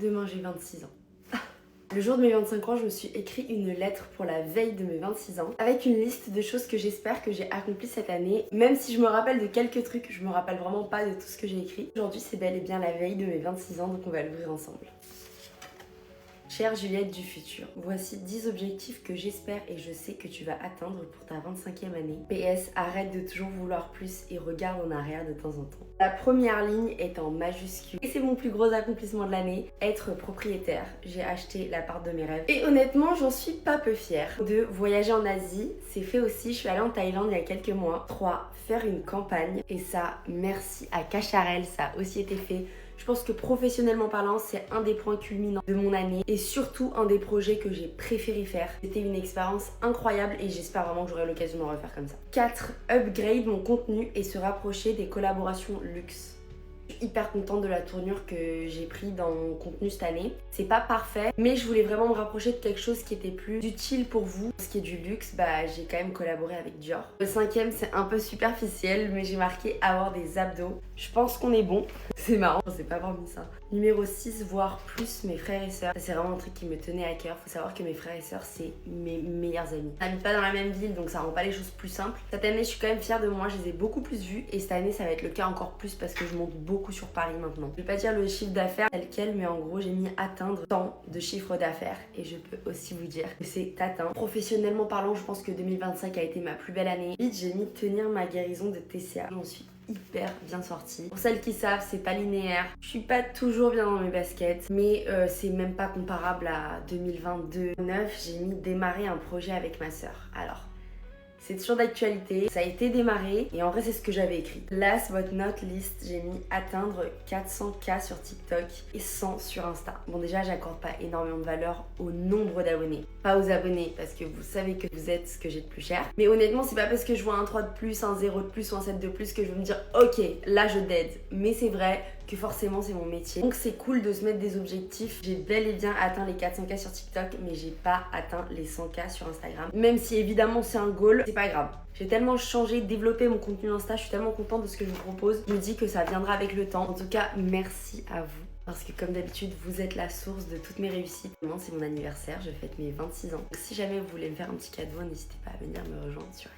Demain j'ai 26 ans. Le jour de mes 25 ans, je me suis écrit une lettre pour la veille de mes 26 ans avec une liste de choses que j'espère que j'ai accomplies cette année. Même si je me rappelle de quelques trucs, je me rappelle vraiment pas de tout ce que j'ai écrit. Aujourd'hui, c'est bel et bien la veille de mes 26 ans, donc on va l'ouvrir ensemble. Chère Juliette du futur, voici 10 objectifs que j'espère et je sais que tu vas atteindre pour ta 25e année. PS, arrête de toujours vouloir plus et regarde en arrière de temps en temps. La première ligne est en majuscule et c'est mon plus gros accomplissement de l'année, être propriétaire. J'ai acheté l'appart de mes rêves et honnêtement, j'en suis pas peu fière. 2. Voyager en Asie, c'est fait aussi, je suis allée en Thaïlande il y a quelques mois. 3. Faire une campagne et ça, merci à Cacharel, ça a aussi été fait. Je pense que professionnellement parlant, c'est un des points culminants de mon année et surtout un des projets que j'ai préféré faire. C'était une expérience incroyable et j'espère vraiment que j'aurai l'occasion d'en refaire comme ça. 4. Upgrade mon contenu et se rapprocher des collaborations luxe. Je suis hyper contente de la tournure que j'ai pris dans mon contenu cette année. C'est pas parfait, mais je voulais vraiment me rapprocher de quelque chose qui était plus utile pour vous. Ce qui est du luxe, j'ai quand même collaboré avec Dior. Le 5e, c'est un peu superficiel, mais j'ai marqué avoir des abdos. Je pense qu'on est bon. C'est marrant, je sais pas avoir mis ça. Numéro 6, voir plus mes frères et sœurs. C'est vraiment un truc qui me tenait à cœur. Faut savoir que mes frères et sœurs, c'est mes meilleurs amis. On n'habite pas dans la même ville, donc ça rend pas les choses plus simples. Cette année, je suis quand même fière de moi. Je les ai beaucoup plus vus. Et cette année, ça va être le cas encore plus parce que je monte beaucoup sur Paris maintenant. Je vais pas dire le chiffre d'affaires tel quel, mais en gros, j'ai mis atteindre tant de chiffre d'affaires. Et je peux aussi vous dire que c'est atteint. Professionnellement parlant, je pense que 2025 a été ma plus belle année. Vite, j'ai mis tenir ma guérison de TCA. J'en suis hyper bien sortie. Pour celles qui savent, c'est pas linéaire. Je suis pas toujours bien dans mes baskets, mais c'est même pas comparable à 2022. 9, j'ai mis démarrer un projet avec ma sœur. Alors, c'est toujours d'actualité, ça a été démarré et en vrai c'est ce que j'avais écrit. Last but not least, j'ai mis atteindre 400K sur TikTok et 100 sur Insta. Bon déjà j'accorde pas énormément de valeur au nombre d'abonnés, pas aux abonnés parce que vous savez que vous êtes ce que j'ai de plus cher. Mais honnêtement c'est pas parce que je vois un 3 de plus, un 0 de plus ou un 7 de plus que je vais me dire ok là je dead. Mais c'est vrai que forcément c'est mon métier. Donc c'est cool de se mettre des objectifs. J'ai bel et bien atteint les 400K sur TikTok mais j'ai pas atteint les 100K sur Instagram. Même si évidemment c'est un goal, c'est pas grave. J'ai tellement changé, développé mon contenu Insta, je suis tellement contente de ce que je vous propose. Je me dis que ça viendra avec le temps. En tout cas, merci à vous. Parce que comme d'habitude, vous êtes la source de toutes mes réussites. Demain, c'est mon anniversaire, je fête mes 26 ans. Donc, si jamais vous voulez me faire un petit cadeau, n'hésitez pas à venir me rejoindre sur